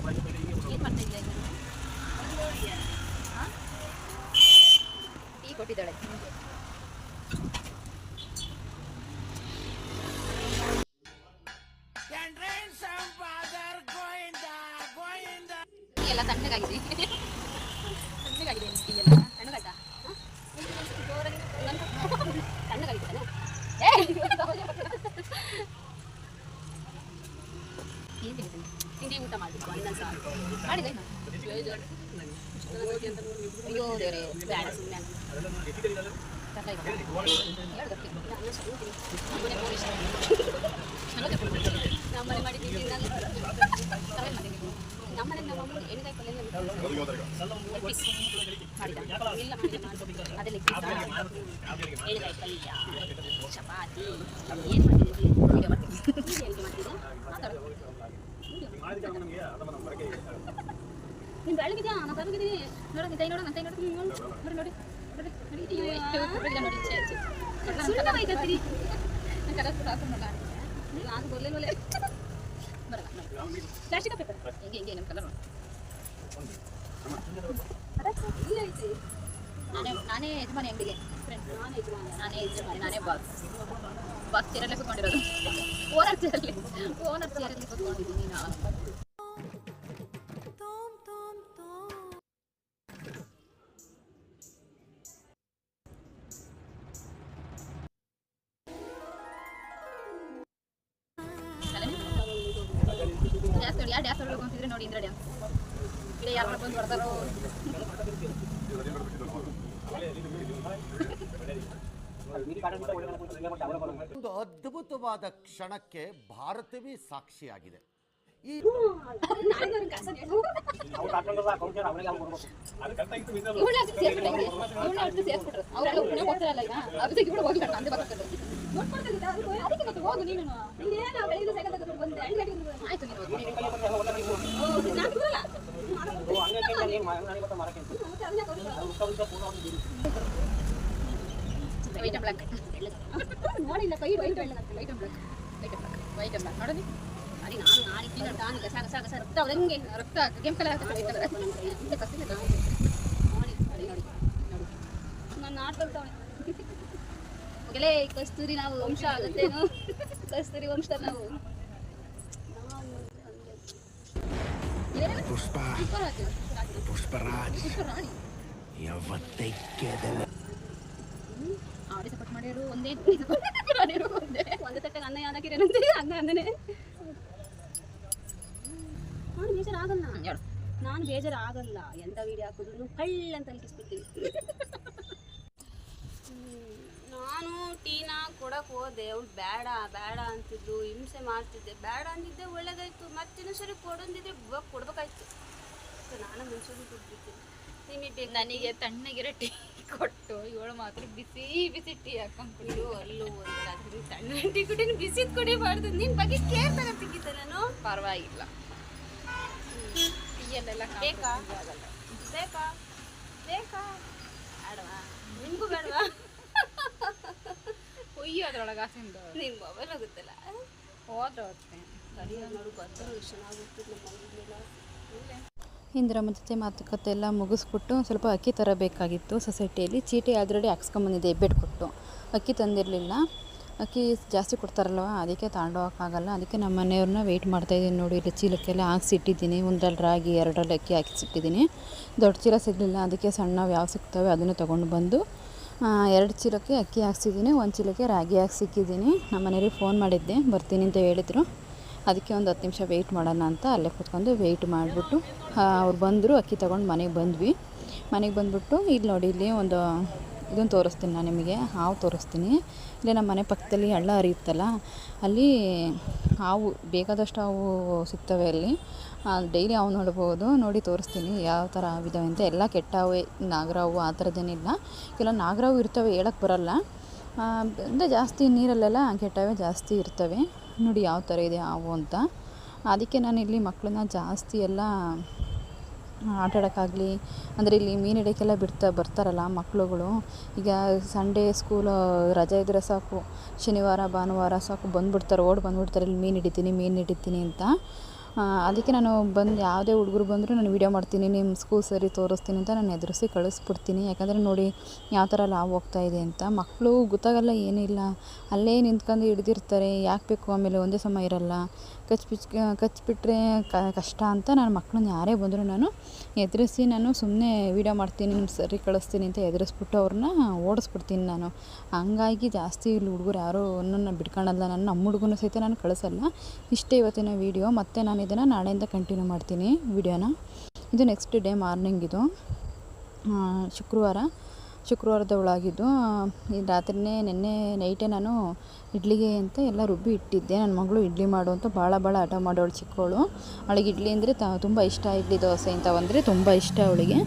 ಏನು ಮಾಡ್ತಾ ಇಲ್ಲ ಟೀ ಕೊಟ್ಟಿದ್ದಾಳೆ ಟೀ ಎಲ್ಲ ತಣ್ಣಗಾಗಿದೆ ತಣ್ಣಗಾಗಿದೆ ಟೀ ಎಲ್ಲ ತಣ್ಣಗಾಯ್ತಾ ತಣ್ಣಗಾಗಿದ್ದಾನೆ ಏನು ತಿಂತೀನಿ ತಿಂಡಿ ಊಟ ಮಾಡಬೇಕು ಅನ್ನ ಸಾರು ಮಾಡಿದೆ ಅಯ್ಯೋ ದೇವರೇ ಬೇಡ ಸುಮ್ಮನೆ ನಮ್ಮನೆ ಮಾಡಿದ್ದೀವಿ ನಮ್ಮನೆ ನಮ್ಮ ಎಣ್ಣೆಕಾಯಿ ಪಲ್ಯ ಮಾಡಿದ ಇಲ್ಲ ಅದೆಲ್ಲ ಎಣ್ಣೆಕಾಯಿ ಪಲ್ಯ ಚಪಾತಿ ಏನು ಮಾಡ್ತಿದ್ದೀವಿ ಈಗ ಮಾಡ್ತೀವಿ ಮಾಡ್ತಿದ್ದೆ ನೀನು ಬೆಳಗಿದ್ಯಾ ನಾನು ಬೆಳಗಿದ್ದೀನಿ ನೋಡೋದು ತೈ ನೋಡೋಣ ತೈ ನೋಡಿ ನೋಡಿ ನೋಡಿ ನಾನು ಬರ್ಲೇನೋಲೆ ಬರಲ್ಲ ಪ್ಲಾಸ್ಟಿಕ್ ಪೇಪರ್ ಹೆಂಗೆ ಹೆಂಗೆ ನಮ್ಮ ಕಲರ್ ಇಲ್ಲ ಐತಿ ನಾನೇ ಯಜಮಾನಿ ಅಂಗಡಿಗೆ ಫ್ರೆಂಡ್ ನಾನೇ ಯಜಮಾನಿ ನಾನೇ ಬಾಕ್ಸ್ ಚೇರಲ್ಲೇ ಕೂತ್ಕೊಂಡಿರೋದು ಓನರ್ ಚೇರಲ್ಲಿ ಕೂತ್ಕೊಂಡಿದ್ದೀನಿ ನಾನು ಡ್ಯಾನ್ಸ್ ಹೊಡ್ಕೊಂತಿದ್ರೆ ನೋಡಿ ಇಂದ್ರ ಡ್ಯಾನ್ಸ್ ಇಲ್ಲ ಯಾರು ಬಂದು ಹೊಡ್ತಾರೋ ಒಂದು ಅದ್ಭುತವಾದ ಕ್ಷಣಕ್ಕೆ ಭಾರತವೇ ಸಾಕ್ಷಿಯಾಗಿದೆ. ಈ ನೋಡಿಲ್ಲ ಕೈ ವೈಟ್ ನೋಡೋದು ಅರಿ ನಾನು ನಾಡಿದ್ದು ನಾನು ಗಸ ಗಸ ಗಸ ರಕ್ತ ಅವರಂಗೆ ರಕ್ತ ಕೆಂಪು ಕಲರ್ ಆಗ್ತದೆ ನೋಡಿ ನೋಡಿ ನೋಡಿ ನಾನು ಆಡ್ಕೊಳ್ತಾವಣೆ ಹೋಗಲೇ ಕಸ್ತೂರಿ ನಾವು ವಂಶ ಆಗುತ್ತೇನು ಕಸ್ತೂರಿ ವಂಶ ನಾವು ಪುಷ್ಪರಾಜ್ ಆಡಿ ಸಪೋರ್ಟ್ ಮಾಡ್ಯಾರು ಒಂದೇ ತಟ್ಟೆಗೆ ಅನ್ನ ಯಾಕಿರೇನಂತೆ ಅನ್ನ ಅಂದನೆ ನಾನು ಬೇಜಾರಾಗಲ್ಲ ನಾನು ಬೇಜಾರಾಗಲ್ಲ ಎಂಥ ವೀಡಿಯೋ ಹಾಕಿದ್ರು ಕಳ್ಳ ಅಂತ ಅನ್ಕಿಸ್ಬಿಡ್ತೀನಿ ನಾನು ಟೀನಾ ಕೊಡಕ್ಕೆ ಹೋದೆ ಅವಳು ಬೇಡ ಬೇಡ ಅಂತಿದ್ದು ಹಿಂಸೆ ಮಾಡ್ತಿದ್ದೆ ಬೇಡ ಅಂದಿದ್ದೆ ಒಳ್ಳೇದಾಯ್ತು ಮತ್ತಿನ್ನೂ ಸರಿ ಕೊಡಂದಿದ್ರೆ ಕೊಡ್ಬೇಕಾಯ್ತು ನಾನು ಮುಂಚೆನೂ ಕೊಟ್ಬಿಡ್ತೀನಿ ನಿಮಗೆ ನನಗೆ ತಣ್ಣಗಿರೋ ಟೀ ಕೊಟ್ಟು ಇವಳು ಮಾತ್ರ ಬಿಸಿ ಬಿಸಿ ಟೀ ಹಾಕೊಂಡ್ಬಿಟ್ಟು ಅಲ್ಲೂ ಒಂದು ತಣ್ಣ ಟೀ ಕುಡಿನ ಬಿಸಿದು ಕುಡಿಬಾರ್ದು ನಿನ್ನ ಬಗ್ಗೆ ಕೇರ್ ತಗೋಬೇಕಿದ್ದೆ ನಾನು ಪರವಾಗಿಲ್ಲ ಟೀಯಲ್ಲೆಲ್ಲ ಬೇಕಾ ಬೇಕಾ ಬೇಕಾ ಬೇಡವಾ ನಿಮಗೂ ಬೇಡವಾ ಹೊಯ್ಯು ಅದ್ರೊಳಗೆ ಆಸೆಂದು ನಿಮ್ಮ ಮೊಬೈಲ್ ಹೋಗುತ್ತಲ್ಲ ಹೋದ್ರೆ ಹೋಗ್ತೇನೆ ಸರಿಯಾಗಿ ನೋಡು ಬರ್ತಾರೋ ಎಷ್ಟು ಚೆನ್ನಾಗಿರ್ತದೆ ನಮ್ಮ ಮನೆಯಲ್ಲ ಇಂದಿರಮ್ಮ ಜೊತೆ ಮಾತುಕತೆ ಎಲ್ಲ ಮುಗಿಸ್ಬಿಟ್ಟು ಸ್ವಲ್ಪ ಅಕ್ಕಿ ತರಬೇಕಾಗಿತ್ತು ಸೊಸೈಟಿಯಲ್ಲಿ ಚೀಟಿ ಆಲ್ರೆಡಿ ಹಾಕ್ಸ್ಕೊಂಬಂದಿದ್ದೆ ಹೆಬ್ಬೆಟ್ಟು ಕೊಟ್ಟು ಅಕ್ಕಿ ತಂದಿರಲಿಲ್ಲ ಅಕ್ಕಿ ಜಾಸ್ತಿ ಕೊಡ್ತಾರಲ್ವ ಅದಕ್ಕೆ ತಗೊಂಡೋಗೋಕ್ಕಾಗಲ್ಲ ಅದಕ್ಕೆ ನಮ್ಮ ಮನೆಯವ್ರನ್ನ ವೆಯ್ಟ್ ಮಾಡ್ತಾಯಿದ್ದೀನಿ ನೋಡಿ ಇಲ್ಲಿ ಚೀಲಕ್ಕೆಲ್ಲ ಹಾಕ್ಸಿಟ್ಟಿದ್ದೀನಿ ಒಂದರಲ್ಲಿ ರಾಗಿ ಎರಡರಲ್ಲಿ ಅಕ್ಕಿ ಹಾಕಿಸಿಟ್ಟಿದ್ದೀನಿ ದೊಡ್ಡ ಚೀಲ ಸಿಗಲಿಲ್ಲ ಅದಕ್ಕೆ ಸಣ್ಣವು ಯಾವ ಸಿಗ್ತವೆ ಅದನ್ನು ತೊಗೊಂಡು ಬಂದು 2 ಚೀಲಕ್ಕೆ ಅಕ್ಕಿ ಹಾಕ್ಸಿದ್ದೀನಿ 1 ಚೀಲಕ್ಕೆ ರಾಗಿ ಹಾಕ್ಸಿಕ್ಕಿದ್ದೀನಿ ನಮ್ಮ ಮನೆಯವ್ರಿಗೆ ಫೋನ್ ಮಾಡಿದ್ದೆ ಬರ್ತೀನಿ ಅಂತ ಹೇಳಿದರು ಅದಕ್ಕೆ ಒಂದು 10 ನಿಮಿಷ ವೆಯ್ಟ್ ಮಾಡೋಣ ಅಂತ ಅಲ್ಲೇ ಕೂತ್ಕೊಂಡು ವೆಯ್ಟ್ ಮಾಡಿಬಿಟ್ಟು ಅವ್ರು ಬಂದರು ಅಕ್ಕಿ ತೊಗೊಂಡು ಮನೆಗೆ ಬಂದ್ವಿ ಮನೆಗೆ ಬಂದುಬಿಟ್ಟು ಇಲ್ಲಿ ನೋಡಿ ಇಲ್ಲಿ ಒಂದು ಇದನ್ನು ತೋರಿಸ್ತೀನಿ ನಾನು ನಿಮಗೆ ಹಾವು ತೋರಿಸ್ತೀನಿ ಇಲ್ಲಿ ನಮ್ಮ ಮನೆ ಪಕ್ಕದಲ್ಲಿ ಹಳ್ಳ ಹರಿಯುತ್ತಲ್ಲ ಅಲ್ಲಿ ಹಾವು ಬೇಕಾದಷ್ಟು ಹಾವು ಸಿಗ್ತವೆ ಅಲ್ಲಿ ಡೈಲಿ ಹಾವು ನೋಡ್ಬೋದು ನೋಡಿ ತೋರಿಸ್ತೀನಿ ಯಾವ ಥರ ಹಾವಿದಾವೆ ಅಂತ ಎಲ್ಲ ಕೆಟ್ಟ ಹಾವು ನಾಗರಾವು ಆ ಥರದ್ದೇನಿಲ್ಲ ಕೆಲವು ನಾಗರಾವು ಇರ್ತವೆ ಹೇಳಕ್ಕೆ ಬರಲ್ಲ ಅಂದರೆ ಜಾಸ್ತಿ ನೀರಲ್ಲೆಲ್ಲ ಕೆಟ್ಟವೇ ಜಾಸ್ತಿ ಇರ್ತವೆ ನೋಡಿ ಯಾವ ಥರ ಇದೆ ಹಾವು ಅಂತ ಅದಕ್ಕೆ ನಾನು ಇಲ್ಲಿ ಮಕ್ಕಳನ್ನ ಜಾಸ್ತಿ ಎಲ್ಲ ಆಟಾಡೋಕ್ಕಾಗಲಿ ಅಂದರೆ ಇಲ್ಲಿ ಮೀನು ಹಿಡಿಯೋಕ್ಕೆಲ್ಲ ಬರ್ತಾರಲ್ಲ ಮಕ್ಕಳುಗಳು ಈಗ ಸಂಡೇ ಸ್ಕೂಲು ರಜೆ ಇದ್ದರೆ ಸಾಕು ಶನಿವಾರ ಭಾನುವಾರ ಸಾಕು ಬಂದುಬಿಡ್ತಾರೆ ಬಂದುಬಿಡ್ತಾರೆ ಇಲ್ಲಿ ಮೀನು ಹಿಡಿತೀನಿ ಅಂತ ಅದಕ್ಕೆ ನಾನು ಬಂದು ಯಾವುದೇ ಹುಡುಗರು ಬಂದರೂ ನಾನು ವೀಡಿಯೋ ಮಾಡ್ತೀನಿ, ನಿಮ್ಮ ಸ್ಕೂಲ್ ಸರಿ ತೋರಿಸ್ತೀನಿ ಅಂತ ನಾನು ಎದುರಿಸಿ ಕಳಿಸ್ಬಿಡ್ತೀನಿ. ಯಾಕಂದರೆ ನೋಡಿ ಯಾವ ಥರ ಲಾವ್ ಹೋಗ್ತಾಯಿದೆ ಅಂತ. ಮಕ್ಕಳು ಗೊತ್ತಾಗಲ್ಲ, ಏನಿಲ್ಲ, ಅಲ್ಲೇ ನಿಂತ್ಕೊಂಡು ಹಿಡ್ದಿರ್ತಾರೆ, ಯಾಕೆ ಬೇಕು, ಆಮೇಲೆ ಒಂದೇ ಸಮ ಇರಲ್ಲ, ಕಚ್ಬಿಟ್ರೆ ಕಷ್ಟ ಅಂತ ನಾನು ಮಕ್ಕಳನ್ನ ಯಾರೇ ಬಂದರೂ ನಾನು ಎದುರಿಸಿ ನಾನು ಸುಮ್ಮನೆ ವೀಡಿಯೋ ಮಾಡ್ತೀನಿ, ನಿಮ್ಮ ಸರಿ ಕಳಿಸ್ತೀನಿ ಅಂತ ಎದುರಿಸ್ಬಿಟ್ಟು ಅವ್ರನ್ನ ಓಡಿಸ್ಬಿಡ್ತೀನಿ ನಾನು. ಹಂಗಾಗಿ ಜಾಸ್ತಿ ಇಲ್ಲಿ ಹುಡುಗರು ಯಾರೂ ನನ್ನ ಬಿಡ್ಕೊಳಲ್ಲ, ನಮ್ಮ ಹುಡುಗನೂ ಸಹಿತ ನಾನು ಕಳಿಸಲ್ಲ. ಇಷ್ಟೇ ಇವತ್ತಿನ ವೀಡಿಯೋ. ಮತ್ತು ನಾನು ಇದನ್ನು ನಾಳೆಯಿಂದ ಕಂಟಿನ್ಯೂ ಮಾಡ್ತೀನಿ ವೀಡಿಯೋನ. ಇದು ನೆಕ್ಸ್ಟ್ ಡೇ ಮಾರ್ನಿಂಗ್, ಇದು ಶುಕ್ರವಾರದ ಒಳಗಿದ್ದು. ಈ ರಾತ್ರಿನೇ ನೆನ್ನೆ ನೈಟೇ ನಾನು ಇಡ್ಲಿಗೆ ಅಂತ ಎಲ್ಲ ರುಬ್ಬಿ ಇಟ್ಟಿದ್ದೆ. ನನ್ನ ಮಗಳು ಇಡ್ಲಿ ಮಾಡು ಅಂತ ಭಾಳ ಹಠ ಮಾಡೋಳು ಚಿಕ್ಕವಳು. ಅವಳಿಗೆ ಇಡ್ಲಿ ಅಂದರೆ ತುಂಬ ಇಷ್ಟ, ಇಡ್ಲಿ ದೋಸೆ ಇಂಥವಂದರೆ ತುಂಬ ಇಷ್ಟ ಅವಳಿಗೆ.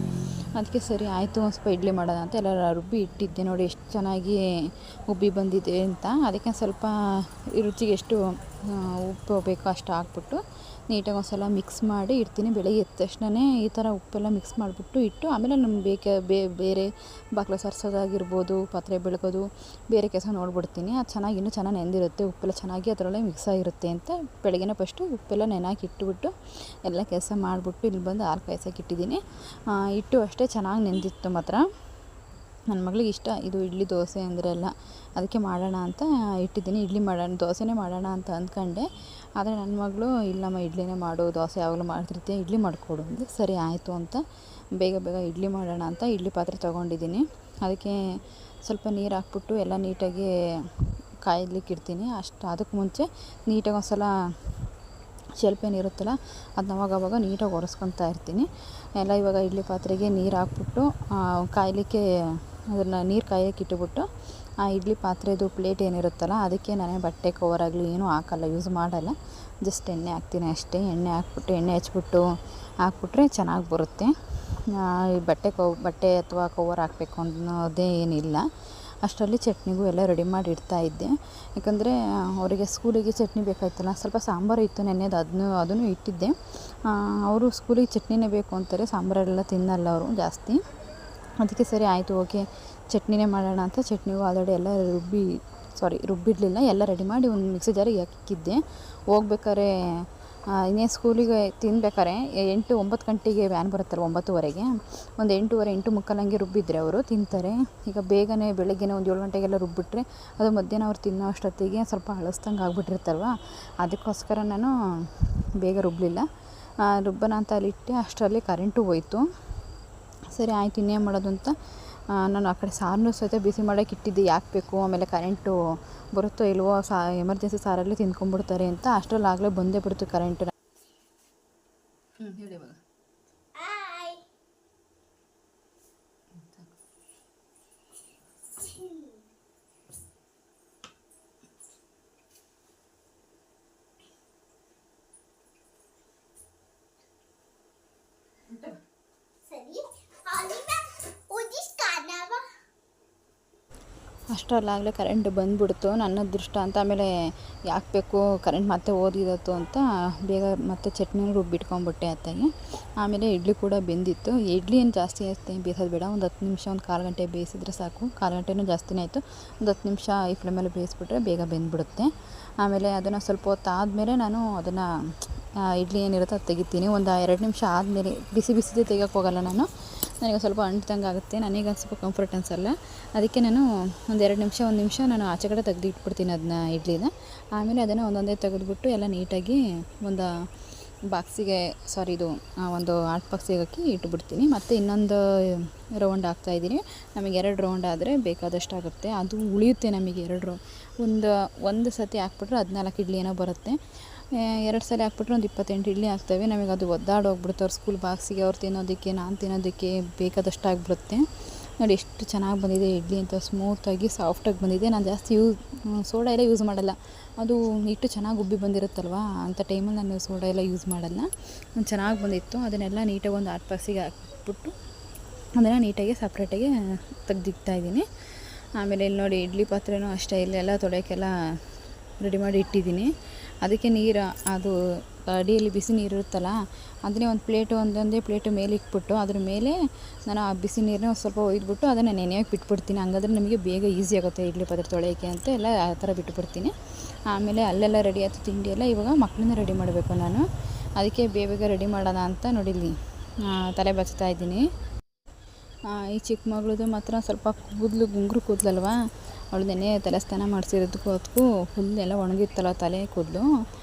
ಅದಕ್ಕೆ ಸರಿ ಆಯಿತು ಒಂದು ಸ್ವಲ್ಪ ಇಡ್ಲಿ ಮಾಡೋಣ ಅಂತ ಎಲ್ಲ ರುಬ್ಬಿ ಇಟ್ಟಿದ್ದೆ. ನೋಡಿ ಎಷ್ಟು ಚೆನ್ನಾಗಿ ಉಬ್ಬಿ ಬಂದಿದೆ ಅಂತ. ಅದಕ್ಕೆ ಸ್ವಲ್ಪ ರುಚಿಗೆ ಎಷ್ಟು ಉಪ್ಪು ಬೇಕೋ ಅಷ್ಟು ಹಾಕ್ಬಿಟ್ಟು ನೀಟಾಗಿ ಒಂದು ಸಲ ಮಿಕ್ಸ್ ಮಾಡಿ ಇಡ್ತೀನಿ. ಬೆಳಗ್ಗೆ ಎದ್ದ ತಕ್ಷಣವೇ ಈ ಥರ ಉಪ್ಪೆಲ್ಲ ಮಿಕ್ಸ್ ಮಾಡಿಬಿಟ್ಟು ಇಟ್ಟು ಆಮೇಲೆ ನಮ್ಗೆ ಬೇರೆ ಬಾಗಿಲು ಸರ್ಸೋದಾಗಿರ್ಬೋದು, ಪಾತ್ರೆ ಬೆಳಗೋದು, ಬೇರೆ ಕೆಲಸ ನೋಡ್ಬಿಡ್ತೀನಿ. ಅದು ಇನ್ನೂ ಚೆನ್ನಾಗಿ ನೆಂದಿರುತ್ತೆ, ಉಪ್ಪೆಲ್ಲ ಚೆನ್ನಾಗಿ ಅದರೊಳಗೆ ಮಿಕ್ಸ್ ಆಗಿರುತ್ತೆ ಅಂತ ಬೆಳಗ್ಗೆನೇ ಫಸ್ಟು ಉಪ್ಪೆಲ್ಲ ನೆನಾಕಿ ಇಟ್ಟುಬಿಟ್ಟು ಎಲ್ಲ ಕೆಲಸ ಮಾಡಿಬಿಟ್ಟು ಇಲ್ಲಿ ಬಂದು ಹಾಲು ಕಾಯ್ಸೋಕೆ ಇಟ್ಟಿದ್ದೀನಿ. ಇಟ್ಟು ಅಷ್ಟೇ ಚೆನ್ನಾಗಿ ನೆಂದಿತ್ತು ಮಾತ್ರ. ನನ್ನ ಮಗಳಿಗೆ ಇಷ್ಟ ಇದು ಇಡ್ಲಿ ದೋಸೆ ಅಂದರೆ ಎಲ್ಲ, ಅದಕ್ಕೆ ಮಾಡೋಣ ಅಂತ ಇಟ್ಟಿದ್ದೀನಿ. ಇಡ್ಲಿ ಮಾಡೋಣ, ದೋಸೆನೇ ಮಾಡೋಣ ಅಂತ ಅಂದ್ಕೊಂಡೆ. ಆದರೆ ನನ್ನ ಮಗಳು ಇಲ್ಲಮ್ಮ ಇಡ್ಲಿನೇ ಮಾಡು, ದೋಸೆ ಯಾವಾಗಲೂ ಮಾಡ್ತಿರ್ತೀಯ, ಇಡ್ಲಿ ಮಾಡಿಕೊಡು ಅಂದೆ. ಸರಿ ಆಯಿತು ಅಂತ ಬೇಗ ಇಡ್ಲಿ ಮಾಡೋಣ ಅಂತ ಇಡ್ಲಿ ಪಾತ್ರೆ ತೊಗೊಂಡಿದ್ದೀನಿ. ಅದಕ್ಕೆ ಸ್ವಲ್ಪ ನೀರು ಹಾಕ್ಬಿಟ್ಟು ಎಲ್ಲ ನೀಟಾಗಿ ಕಾಯ್ಲಿಕ್ಕೆ ಇಡ್ತೀನಿ. ಅದಕ್ಕೆ ಮುಂಚೆ ನೀಟಾಗಿ ಒಂದು ಸಲ ಶೆಲ್ಪ್ ಏನಿರುತ್ತಲ್ಲ ಅದನ್ನ ಅವಾಗವಾಗ ನೀಟಾಗಿ ಒರೆಸ್ಕೊತಾ ಇರ್ತೀನಿ ಎಲ್ಲ. ಇವಾಗ ಇಡ್ಲಿ ಪಾತ್ರೆಗೆ ನೀರು ಹಾಕ್ಬಿಟ್ಟು ಕಾಯಲಿಕ್ಕೆ ಅದನ್ನು ನೀರು ಕಾಯೋಕ್ಕೆ ಇಟ್ಟುಬಿಟ್ಟು ಆ ಇಡ್ಲಿ ಪಾತ್ರೆದು ಪ್ಲೇಟ್ ಏನಿರುತ್ತಲ್ಲ ಅದಕ್ಕೆ ನಾನೇ ಬಟ್ಟೆ ಕವರ್ ಆಗಲಿ ಏನೂ ಹಾಕಲ್ಲ, ಯೂಸ್ ಮಾಡಲ್ಲ. ಜಸ್ಟ್ ಎಣ್ಣೆ ಹಾಕ್ತೀನಿ ಅಷ್ಟೇ. ಎಣ್ಣೆ ಹಾಕ್ಬಿಟ್ಟು ಎಣ್ಣೆ ಹಚ್ಬಿಟ್ಟು ಹಾಕ್ಬಿಟ್ರೆ ಚೆನ್ನಾಗಿ ಬರುತ್ತೆ. ಬಟ್ಟೆ ಅಥವಾ ಕವರ್ ಹಾಕಬೇಕು ಅನ್ನೋದೇ ಏನಿಲ್ಲ. ಅಷ್ಟರಲ್ಲಿ ಚಟ್ನಿಗೂ ಎಲ್ಲ ರೆಡಿ ಮಾಡಿ ಇಡ್ತಾಯಿದ್ದೆ. ಯಾಕಂದರೆ ಅವರಿಗೆ ಸ್ಕೂಲಿಗೆ ಚಟ್ನಿ ಬೇಕಾಯ್ತಲ್ಲ, ಸ್ವಲ್ಪ ಸಾಂಬಾರು ಇತ್ತು ನೆನ್ನೆದು, ಅದನ್ನು ಇಟ್ಟಿದ್ದೆ. ಅವರು ಸ್ಕೂಲಿಗೆ ಚಟ್ನಿನೇ ಬೇಕು ಅಂತಾರೆ, ಸಾಂಬಾರೆಲ್ಲ ತಿನ್ನಲ್ಲ ಅವರು ಜಾಸ್ತಿ. ಅದಕ್ಕೆ ಸರಿ ಆಯಿತು ಓಕೆ ಚಟ್ನಿನೇ ಮಾಡೋಣ ಅಂತ ಚಟ್ನಿಗೂ ಆಲ್ರೆಡಿ ಎಲ್ಲ ರುಬ್ಬಿಡಲಿಲ್ಲ, ಎಲ್ಲ ರೆಡಿ ಮಾಡಿ ಒಂದು ಮಿಕ್ಸಿ ಜಾರಿಗೆ ಹಾಕಿದ್ದೆ. ಹೋಗ್ಬೇಕಾರೆ ಇನ್ನೇನು ಸ್ಕೂಲಿಗೆ ತಿನ್ಬೇಕಾರೆ 8-9 ಗಂಟೆಗೆ ವ್ಯಾನ್ ಬರುತ್ತಲ್ಲ, 9:30ಗೆ, ಒಂದು 8:30 8:45 ಹಂಗೆ ರುಬ್ಬಿದ್ರೆ ಅವರು ತಿಂತಾರೆ. ಈಗ ಬೇಗನೆ ಬೆಳಗ್ಗೆನೇ ಒಂದು 7 ಗಂಟೆಗೆಲ್ಲ ರುಬ್ಬಿಟ್ರೆ ಅದು ಮಧ್ಯಾಹ್ನ ಅವ್ರು ತಿನ್ನೋ ಅಷ್ಟೊತ್ತಿಗೆ ಸ್ವಲ್ಪ ಹಳಸ್ದಂಗೆ ಆಗ್ಬಿಟ್ಟಿರ್ತಲ್ವ, ಅದಕ್ಕೋಸ್ಕರ ನಾನು ಬೇಗ ರುಬ್ಬಲಿಲ್ಲ. ರುಬ್ಬನ ಅಂತ ಅಲ್ಲಿಟ್ಟೆ. ಅಷ್ಟರಲ್ಲಿ ಕರೆಂಟು ಹೋಯಿತು. ಸರಿ ಆಯಿತು ಇನ್ನೇನು ಮಾಡೋದು ಅಂತ ನಾನು ಆ ಕಡೆ ಸಾರನ್ನೂ ಸಹಿತ ಬಿಸಿ ಮಾಡೋಕ್ಕೆ ಇಟ್ಟಿದ್ದೆ. ಯಾಕೆ ಬೇಕು, ಆಮೇಲೆ ಕರೆಂಟು ಬರುತ್ತೋ ಇಲ್ವೋ, ಎಮರ್ಜೆನ್ಸಿ ಸಾರಲ್ಲಿ ತಿಂದ್ಕೊಂಡ್ಬಿಡ್ತಾರೆ ಅಂತ. ಅಷ್ಟರಲ್ಲಾಗಲೇ ಬಂದೇ ಬಿಡ್ತು ಕರೆಂಟು. ಹೇಳಿ ಇವಾಗ. ಅಷ್ಟರಲ್ಲಾಗಲೇ ಕರೆಂಟ್ ಬಂದುಬಿಡ್ತು, ನನ್ನ ಅದೃಷ್ಟ ಅಂತ. ಆಮೇಲೆ ಯಾಕೆ ಬೇಕು ಕರೆಂಟ್ ಮತ್ತೆ ಓದಿದತ್ತು ಅಂತ ಬೇಗ ಮತ್ತೆ ಚಟ್ನಿ ರುಬ್ಬಿಟ್ಕೊಂಡ್ಬಿಟ್ಟೆ ಅತ್ತಾಗೆ. ಆಮೇಲೆ ಇಡ್ಲಿ ಕೂಡ ಬೆಂದಿತ್ತು. ಇಡ್ಲಿ ಏನು ಜಾಸ್ತಿ ಆಯ್ತು ಬೇಯಿಸೋದು ಬೇಡ, ಒಂದು 10 ನಿಮಿಷ, ಒಂದು 1/4 ಗಂಟೆ ಬೇಯಿಸಿದ್ರೆ ಸಾಕು. 1/4 ಗಂಟೆನೂ ಜಾಸ್ತಿನೇ ಆಯಿತು. ಒಂದು 10 ನಿಮಿಷ ಈ ಫ್ಲೇಮಲ್ಲಿ ಬೇಯಿಸ್ಬಿಟ್ರೆ ಬೇಗ ಬೆಂದ್ಬಿಡುತ್ತೆ. ಆಮೇಲೆ ಅದನ್ನು ಸ್ವಲ್ಪ ಹೊತ್ತು ಆದಮೇಲೆ ನಾನು ಅದನ್ನು ಇಡ್ಲಿ ಏನಿರುತ್ತೆ ಅದು ತೆಗಿತೀನಿ. ಒಂದು 2 ನಿಮಿಷ ಆದಮೇಲೆ ಬಿಸಿದೇ ತೆಗಿಯೋಕ್ಕೆ ಹೋಗಲ್ಲ ನಾನು, ನನಗೆ ಸ್ವಲ್ಪ ಅಂಟ್ದಂಗೆ ಆಗುತ್ತೆ, ನನಗೆ ಸ್ವಲ್ಪ ಕಂಫರ್ಟ್ ಅನಿಸಲ್ಲ. ಅದಕ್ಕೆ ನಾನು ಒಂದು 2 ನಿಮಿಷ 1 ನಿಮಿಷ ನಾನು ಆಚೆ ಕಡೆ ತೆಗೆದು ಇಟ್ಬಿಡ್ತೀನಿ ಅದನ್ನ ಇಡ್ಲಿನ. ಆಮೇಲೆ ಅದನ್ನು ಒಂದೊಂದೇ ತೆಗೆದುಬಿಟ್ಟು ಎಲ್ಲ ನೀಟಾಗಿ ಒಂದು ಬಾಕ್ಸಿಗೆ ಒಂದು ಆಟ್ ಬಾಕ್ಸಿಗೆ ಹಾಕಿ ಇಟ್ಬಿಡ್ತೀನಿ. ಮತ್ತು ಇನ್ನೊಂದು ರೌಂಡ್ ಹಾಕ್ತಾಯಿದ್ದೀನಿ. ನಮಗೆ 2 ರೌಂಡ್ ಆದರೆ ಬೇಕಾದಷ್ಟು ಆಗುತ್ತೆ, ಅದು ಉಳಿಯುತ್ತೆ ನಮಗೆ. ಒಂದು ಸತಿ ಹಾಕ್ಬಿಟ್ರೆ 14 ಇಡ್ಲಿ ಏನೋ ಬರುತ್ತೆ. 2 ಸಲ ಹಾಕ್ಬಿಟ್ರೆ ಒಂದು 28 ಇಡ್ಲಿ ಆಗ್ತವೆ. ನಮಗೆ ಅದು ಒದ್ದಾಡೋಗ್ಬಿಡುತ್ತೆ. ಅವ್ರ ಸ್ಕೂಲ್ ಬಾಕ್ಸಿಗೆ ಅವ್ರು ತಿನ್ನೋದಕ್ಕೆ, ನಾನು ತಿನ್ನೋದಕ್ಕೆ ಬೇಕಾದಷ್ಟು ಆಗಿಬಿಡುತ್ತೆ. ನೋಡಿ ಎಷ್ಟು ಚೆನ್ನಾಗಿ ಬಂದಿದೆ ಇಡ್ಲಿ ಅಂತ, ಸ್ಮೂತಾಗಿ ಸಾಫ್ಟಾಗಿ ಬಂದಿದೆ. ನಾನು ಜಾಸ್ತಿ ಸೋಡಾ ಎಲ್ಲ ಯೂಸ್ ಮಾಡಲ್ಲ, ಅದು ಹಿಟ್ಟು ಚೆನ್ನಾಗಿ ಉಬ್ಬಿ ಬಂದಿರುತ್ತಲ್ವ, ಅಂಥ ಟೈಮಲ್ಲಿ ನಾನು ಸೋಡಾ ಎಲ್ಲ ಯೂಸ್ ಮಾಡಲ್ಲ. ಚೆನ್ನಾಗಿ ಬಂದಿತ್ತು. ಅದನ್ನೆಲ್ಲ ನೀಟಾಗಿ ಒಂದು ಆಟ್ ಬಾಕ್ಸಿಗೆ ಹಾಕ್ಬಿಟ್ಟು ಅದನ್ನು ನೀಟಾಗಿ ಸಪ್ರೇಟಾಗಿ ತೆಗ್ದಿಕ್ತಾಯಿದ್ದೀನಿ. ಆಮೇಲೆ ಇಲ್ಲಿ ನೋಡಿ ಇಡ್ಲಿ ಪಾತ್ರೆನೂ ಅಷ್ಟೇ, ಇಲ್ಲೆಲ್ಲ ತೊಳೆಯೋಕ್ಕೆಲ್ಲ ರೆಡಿ ಮಾಡಿ ಇಟ್ಟಿದ್ದೀನಿ. ಅದಕ್ಕೆ ನೀರು, ಅದು ಅಡಿಯಲ್ಲಿ ಬಿಸಿ ನೀರು ಇರುತ್ತಲ್ಲ, ಅದನ್ನೇ ಒಂದೊಂದೇ ಪ್ಲೇಟು ಮೇಲೆ ಇಟ್ಬಿಟ್ಟು ಅದ್ರ ಮೇಲೆ ನಾನು ಆ ಬಿಸಿ ನೀರನ್ನ ಸ್ವಲ್ಪ ಒಯ್ದುಬಿಟ್ಟು ಅದನ್ನು ನೆನೆಯೋಕೆ ಬಿಟ್ಬಿಡ್ತೀನಿ. ಹಂಗಾದ್ರೆ ನಮಗೆ ಬೇಗ ಈಸಿ ಆಗುತ್ತೆ ಇಡ್ಲಿ ಪಾತ್ರೆ ತೊಳೆಯೋಕ್ಕೆ ಅಂತ ಎಲ್ಲ ಆ ಥರ ಬಿಟ್ಬಿಡ್ತೀನಿ. ಆಮೇಲೆ ಅಲ್ಲೆಲ್ಲ ರೆಡಿ ಆಯ್ತು ತಿಂಡಿ ಎಲ್ಲ. ಇವಾಗ ಮಕ್ಕಳನ್ನ ರೆಡಿ ಮಾಡಬೇಕು ನಾನು. ಅದಕ್ಕೆ ಬೇಗ ರೆಡಿ ಮಾಡೋಣ ಅಂತ ನೋಡಿಲ್ಲಿ ತಲೆ ಬಚ್ತಾ ಇದ್ದೀನಿ. ಈ ಚಿಕ್ಕ ಮಗಳದು ಮಾತ್ರ ಸ್ವಲ್ಪ ಕೂದಲು ಗುಂಗುರು ಕೂದಲಲ್ವ, ಅವಳದೇನೆ ತಲೆ ಸ್ನಾನ ಮಾಡಿಸಿರೋದಕ್ಕೂ ಅದಕ್ಕೂ ಫುಲ್ ಎಲ್ಲ ಒಣಗಿತ್ತಲ್ಲ ತಲೆ ಕೂದಲು,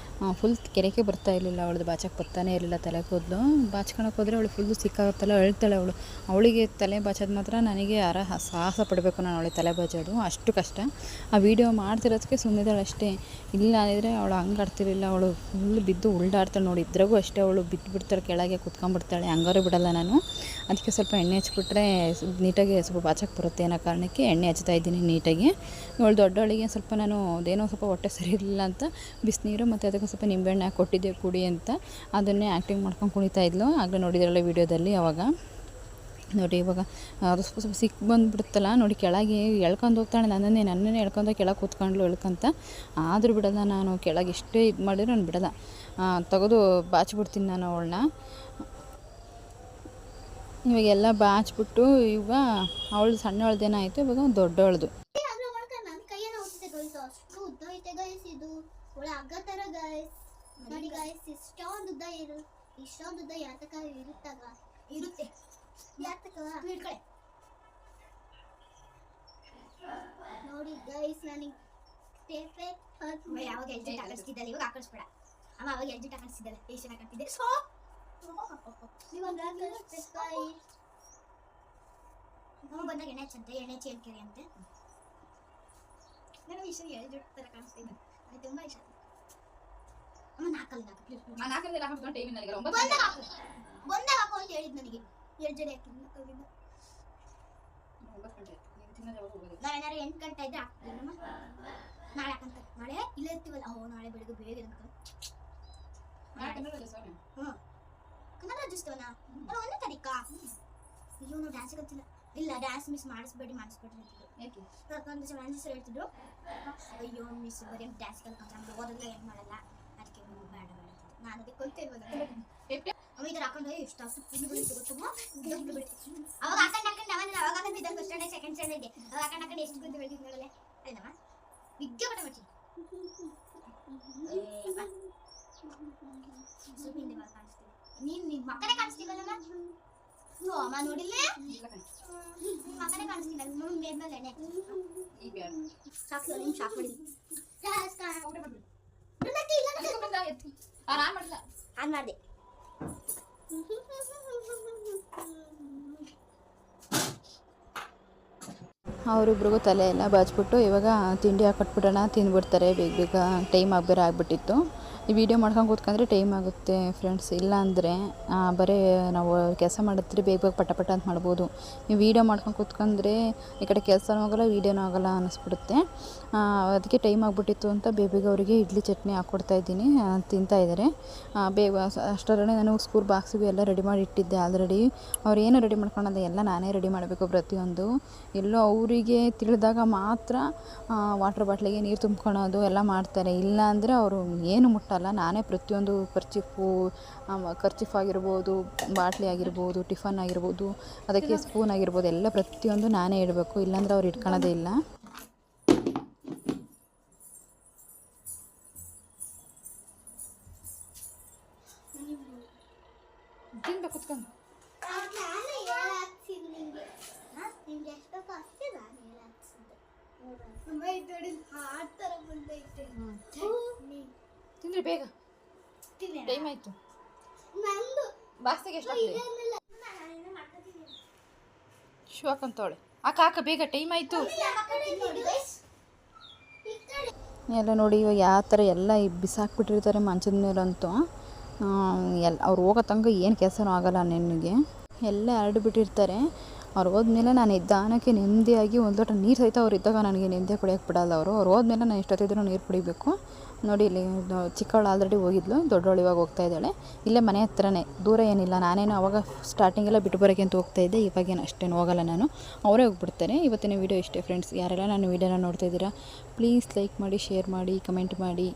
ಫುಲ್ ಕೆರೆಗೆ ಬರ್ತಾ ಇರಲಿಲ್ಲ. ಅವಳದು ಬಾಚಕ್ಕೆ ಬರ್ತಾನೆ ಇರಲಿಲ್ಲ ತಲೆ ಕೂದಲು. ಬಾಚ್ಕೊಳಕ್ಕೆ ಹೋದರೆ ಅವಳು ಫುಲ್ಲು ಸಿಕ್ಕಾಗುತ್ತಲ್ಲ, ಅಳ್ತಾಳೆ ಅವಳು. ಅವಳಿಗೆ ತಲೆ ಬಾಚೋದು ಮಾತ್ರ ನನಗೆ ಸಾಹಸ ಪಡಬೇಕು ನಾನು ಅವಳಿಗೆ ತಲೆ ಬಾಚೋದು, ಅಷ್ಟು ಕಷ್ಟ. ಆ ವಿಡಿಯೋ ಮಾಡ್ತಿರೋದಕ್ಕೆ ಸುಮ್ಮನಿದ್ದಾಳೆ ಅಷ್ಟೇ, ಇಲ್ಲ ಅಂದರೆ ಅವಳು ಹಂಗೆ ಆಡ್ತಿರಲಿಲ್ಲ. ಅವಳು ಫುಲ್ ಬಿದ್ದು ಉಲ್ಡಾಡ್ತಾಳೆ ನೋಡಿ. ಇದ್ರಾಗೂ ಅಷ್ಟೇ ಅವಳು ಬಿದ್ದುಬಿಡ್ತಾಳೆ, ಕೆಳಗೆ ಕುತ್ಕೊಂಡ್ಬಿಡ್ತಾಳೆ, ಹಂಗಾರು ಬಿಡಲ್ಲ ನಾನು. ಅದಕ್ಕೆ ಸ್ವಲ್ಪ ಎಣ್ಣೆ ಹಚ್ಬಿಟ್ರೆ ನೀಟಾಗಿ ಸ್ವಲ್ಪ ಬಾಚಕ್ಕೆ ಬರುತ್ತೆ ಅನ್ನೋ ಕಾರಣಕ್ಕೆ ಎಣ್ಣೆ ಹಚ್ತಾ ಇದ್ದೀನಿ ನೀಟಾಗಿ. ಇವಳು ದೊಡ್ಡವಳಿಗೆ ಸ್ವಲ್ಪ ನಾನು ಅದೇನೋ ಸ್ವಲ್ಪ ಹೊಟ್ಟೆ ಸರಿ ಇರಲಿಲ್ಲ ಅಂತ ಬಿಸಿನೀರು ಮತ್ತು ಅದಕ್ಕೆ ಸ್ವಲ್ಪ ನಿಂಬೆಹಣ್ಣು ಹಾಕಿ ಕೊಟ್ಟಿದ್ದೆ ಕುಡಿ ಅಂತ, ಅದನ್ನೇ ಆ್ಯಕ್ಟಿಂಗ್ ಮಾಡ್ಕೊಂಡು ಕುಣಿತಾ ಇದ್ಲು. ಆಗಲೇ ನೋಡಿದ್ರಲ್ಲ ವೀಡಿಯೋದಲ್ಲಿ. ಅವಾಗ ನೋಡಿ ಇವಾಗ ಅದು ಸ್ವಲ್ಪ ಸಿಕ್ಕಿ ಬಂದುಬಿಡುತ್ತಲ್ಲ ನೋಡಿ, ಕೆಳಗೆ ಎಳ್ಕೊಂಡು ಹೋಗ್ತಾಳೆ. ನನ್ನನ್ನೇ ಎಳ್ಕೊಂಡು ಕೆಳಗೆ ಕೂತ್ಕೊಂಡ್ಲು ಎಳ್ಕೊಂತ. ಆದರೂ ಬಿಡಲ್ಲ ನಾನು, ಕೆಳಗೆ ಎಷ್ಟೇ ಇದು ಮಾಡಿದ್ರು ನಾನು ಬಿಡಲ್ಲ, ತೆಗೆದು ಬಾಚಿಬಿಡ್ತೀನಿ ನಾನು ಅವಳನ್ನ. ಇವಾಗೆಲ್ಲ ಬಾಚ್ಬಿಟ್ಟು ಇವಾಗ ಅವಳು ಸಣ್ಣವಳ್ದೇನಾಯಿತು, ಇವಾಗ ದೊಡ್ಡವಳ್ದು. ನೋಡಿ ಗೈಸ್, ನನಗೆ ಯಾವಾಗ ಎಲ್ಜಿಟ್ ಹಾಕಿಸ್ತಿದ್ದಲ್ಲ, ಇವಾಗ ಹಾಕಿಸ್ಬೇಡ ಅಮ್ಮ. ಅವಾಗ ಎಲ್ಜಿಟ್ ಹಾಕಿಸ್ತಿದ್ದಲ್ಲ, ಎಷ್ಟು ಹಾಕಿದ್ದೆ ಅಮ್ಮ ಬಂದಾಗ ಎಣ್ಣೆ ಹಚ್ಚಂತೆ, ಎಣ್ಣೆ ಚೇಲ್ಕೆರೆ ಅಂತೆ. ನನಗೆ ಇಷ್ಟ ಎಲ್ಜಿಟ್ ಥರ ಕಾಣಿಸ್ತಿದ್ದೆ, ನನಗೆ ತುಂಬ ಇಷ್ಟ. ಅಮ್ಮ ನಾಲ್ಕಲ್ಲಿ ಬಂದಾಗ ಹಾಕೋ ಅಂತ ಹೇಳಿದ್ ನನಗೆ. ಎಲ್ಜಡೆ ಹಾಕಿದ್ದು ನಾವೇನಾರು 8 ಗಂಟೆ ಇದ್ರೆ ಹಾಕ್ತೀನಮ್ಮ. ನಾಳೆ ಹಾಕಂತ, ನಾಳೆ ಇಲ್ಲೇ ಇರ್ತೀವಲ್ಲ. ನಾಳೆ ಬೆಳಗ್ಗೆ ಬೇಗ ಕನ್ನಡ ರಾಜ್ಯೋತ್ಸವನಾ? ಅದು 1ನೇ ತಾರೀಕಾ? ಅಯ್ಯೋ, ನಾವು ಡ್ಯಾನ್ಸ್ ಗೊತ್ತಿಲ್ಲ. ಇಲ್ಲ, ಡ್ಯಾನ್ಸ್ ಮಿಸ್ ಮಾಡಿಸ್ಬೇಡ್ರಿ ಅಂತಿದ್ರು. ಯಾಕಂದ್ರೆ ಡ್ಯಾನ್ಸ್ ಹೇಳ್ತಿದ್ರು. ಅಯ್ಯೋ ಮಿಸ್ ಬರೀ ಡ್ಯಾನ್ಸ್ ಕಲ್ತ್ಕೊಂಡ್ರೆ ಓದಲ್ಲ, ಏನು ಮಾಡಲ್ಲ, ಅದಕ್ಕೆ ಬೇಡ ನಾನು ಅದಕ್ಕೆ ಕೊಲ್ತೇವೆ. ಅವ ಇದರ ಹಾಕೊಂಡು ಎಷ್ಟು ಪಿನ್ನು ಗೊತ್ತಮ್ಮ. ಅವಾಗ ಹಾಕೊಂಡು ಅವಾಗ ಹಾಕಿದ್ದ ಫಸ್ಟ್ ಸ್ಟ್ಯಾಂಡರ್ಡ್ ಸೆಕೆಂಡ್ ಸ್ಟ್ಯಾಂಡರ್ಡ್ಗೆ ಅವಾಗ ಹಾಕೊಂಡು ಎಷ್ಟು ಗುದ್ದು ಬೆಳೆದಿದ್ದಳೆ ಅಲ್ಲಮ್ಮ. ವಿದ್ಯೆ ಪಟ ಮಾಡ್ತೀನಿ ಸ್ವಲ್ಪ ಹಿಂದೆ ಕಾಣಿಸ್ತೀವಿ. ನಿನ್ ಮಕ್ಕಳೇ ಕಾಣಿಸ್ತೀವಲ್ಲಮ್ಮ. ಅಮ್ಮ ನೋಡಿಲ್ಲ, ಮಕ್ಕಳೇ ಕಾಣಿಸ್ತೀನಿ. ನೋಡಿ ಮೇಲ್ಮೇಲೆ ಎಣ್ಣೆ ಸಾಕು, ನಿಮ್ಗೆ ಶಾಕ್ ಮಾಡಿದ್ವಿ. ಆನ್ ಮಾಡಿದೆ. ಅವರಿಬ್ರಿಗೂ ತಲೆ ಎಲ್ಲ ಬಾಚ್ಬಿಟ್ಟು ಇವಾಗ ತಿಂಡಿ ಹಾಕೊಟ್ಬಿಡೋಣ, ತಿಂದ್ಬಿಡ್ತಾರೆ ಬೇಗ. ಟೈಮ್ ಬೇರೆ ಆಗಿಬಿಟ್ಟಿತ್ತು. ಈ ವಿಡಿಯೋ ಮಾಡ್ಕೊಂಡು ಕೂತ್ಕೊಂಡ್ರೆ ಟೈಮ್ ಆಗುತ್ತೆ ಫ್ರೆಂಡ್ಸ್. ಇಲ್ಲ ಅಂದರೆ ಬರೀ ನಾವು ಕೆಲಸ ಮಾಡಿದ್ರೆ ಬೇಗ ಪಟ ಅಂತ ಮಾಡ್ಬೋದು. ಈ ವಿಡಿಯೋ ಮಾಡ್ಕೊಂಡು ಕೂತ್ಕೊಂಡ್ರೆ ಈ ಕಡೆ ಕೆಲಸನೂ ಆಗೋಲ್ಲ, ವೀಡಿಯೋನೂ ಆಗೋಲ್ಲ ಅನ್ನಿಸ್ಬಿಡುತ್ತೆ. ಅದಕ್ಕೆ ಟೈಮ್ ಆಗಿಬಿಟ್ಟಿತ್ತು ಅಂತ ಬೇಗ ಅವರಿಗೆ ಇಡ್ಲಿ ಚಟ್ನಿ ಹಾಕ್ಕೊಡ್ತಾಯಿದ್ದೀನಿ, ತಿಂತಾಯಿದ್ದಾರೆ ಬೇಗ. ಅಷ್ಟರಲ್ಲೇ ನಾನು ಸ್ಕೂಲ್ ಬಾಕ್ಸಿಗೂ ಎಲ್ಲ ರೆಡಿ ಮಾಡಿ ಇಟ್ಟಿದ್ದೆ ಆಲ್ರೆಡಿ. ಅವ್ರು ಏನು ರೆಡಿ ಮಾಡ್ಕೊಳ್ಳೋದು ಎಲ್ಲ ನಾನೇ ರೆಡಿ ಮಾಡಬೇಕು ಪ್ರತಿಯೊಂದು. ಎಲ್ಲೋ ಅವರಿಗೆ ತಿಳಿದಾಗ ಮಾತ್ರ ವಾಟರ್ ಬಾಟ್ಲಿಗೆ ನೀರು ತುಂಬ್ಕೊಳೋದು ಎಲ್ಲ ಮಾಡ್ತಾರೆ. ಇಲ್ಲ ಅಂದರೆ ಅವರು ಏನು ಮುಟ್ಟಲ್ಲ. ನಾನೇ ಪ್ರತಿಯೊಂದು ಖರ್ಚಿಫ್ ಆಗಿರ್ಬೋದು, ಬಾಟ್ಲಿ ಆಗಿರ್ಬೋದು, ಟಿಫನ್ ಆಗಿರ್ಬೋದು, ಅದಕ್ಕೆ ಸ್ಪೂನ್ ಆಗಿರ್ಬೋದು, ಎಲ್ಲ ಪ್ರತಿಯೊಂದು ನಾನೇ ಇಡಬೇಕು. ಇಲ್ಲಾಂದರೆ ಅವ್ರು ಇಟ್ಕೊಳ್ಳೋದೇ ಇಲ್ಲ. ಕುತ್ಕೊಂಡು ತಿಂದ್ರಿ ಬೇಗ, ಟೈಮ್ ಆಯ್ತು. ಬಾಕ್ಸಿಗೆ ಎಷ್ಟು ಶೂ ಹಾಕಂತವಳೆ, ಹಾಕ ಬೇಗ, ಟೈಮ್ ಆಯಿತು. ಎಲ್ಲ ನೋಡಿ ಇವಾಗ ಯಾವ ಥರ ಎಲ್ಲ ಬಿಸಾಕ್ಬಿಟ್ಟಿರ್ತಾರೆ ಮಂಚದ ಮೇಲಂತೂ. ಅವ್ರು ಹೋಗೋ ತನಕ ಏನು ಕೆಲಸನೂ ಆಗೋಲ್ಲ ನನಗೆ. ಎಲ್ಲ ಹರಡಿಬಿಟ್ಟಿರ್ತಾರೆ. ಅವ್ರು ಹೋದ್ಮೇಲೆ ನಾನು ನಿಧಾನಕ್ಕೆ ನೆಮ್ಮದಿಯಾಗಿ ಒಂದು ಲೋಟ ನೀರು ಸಹಿತ ಅವ್ರು ಇದ್ದಾಗ ನನಗೆ ನೆಮ್ಮದಿ ಕುಡಿಯೋಕ್ಕೆ ಬಿಡಲ್ಲ ಅವರು. ಅವ್ರು ಹೋದ್ಮೇಲೆ ನಾನು ಎಷ್ಟೊತ್ತಿದ್ರೂ ನೀರು ಕುಡಿಬೇಕು. ನೋಡಿ ಇಲ್ಲಿ ಚಿಕ್ಕವಳು ಆಲ್ರೆಡಿ ಹೋಗಿದ್ಲು, ದೊಡ್ಡವಳು ಇವಾಗ ಹೋಗ್ತಾ ಇದ್ದಾಳೆ. ಇಲ್ಲೇ ಮನೆ ಹತ್ರನೇ, ದೂರ ಏನಿಲ್ಲ. ನಾನೇನು ಅವಾಗ ಸ್ಟಾರ್ಟಿಂಗೆಲ್ಲ ಬಿಟ್ಟು ಬರೋಕ್ಕೆ ಅಂತ ಹೋಗ್ತಾಯಿದ್ದೆ, ಇವಾಗೇನು ಅಷ್ಟೇನು ಹೋಗಲ್ಲ ನಾನು, ಅವರೇ ಹೋಗ್ಬಿಡ್ತಾರೆ. ಇವತ್ತಿನ ವೀಡಿಯೋ ಇಷ್ಟೇ ಫ್ರೆಂಡ್ಸ್. ಯಾರೆಲ್ಲ ನಾನು ವೀಡಿಯೋನ ನೋಡ್ತಾ ಇದ್ದೀರಾ ಪ್ಲೀಸ್ ಲೈಕ್ ಮಾಡಿ, ಶೇರ್ ಮಾಡಿ, ಕಮೆಂಟ್ ಮಾಡಿ.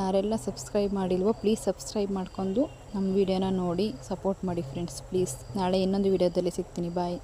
ಯಾರೆಲ್ಲ ಸಬ್ಸ್ಕ್ರೈಬ್ ಮಾಡಿಲ್ವೋ ಪ್ಲೀಸ್ ಸಬ್ಸ್ಕ್ರೈಬ್ ಮಾಡ್ಕೊಂಡು ನಮ್ಮ ವೀಡಿಯೋನ ನೋಡಿ ಸಪೋರ್ಟ್ ಮಾಡಿ ಫ್ರೆಂಡ್ಸ್ ಪ್ಲೀಸ್. ನಾಳೆ ಇನ್ನೊಂದು ವೀಡಿಯೋದಲ್ಲಿ ಸಿಗ್ತೀನಿ. ಬಾಯ್.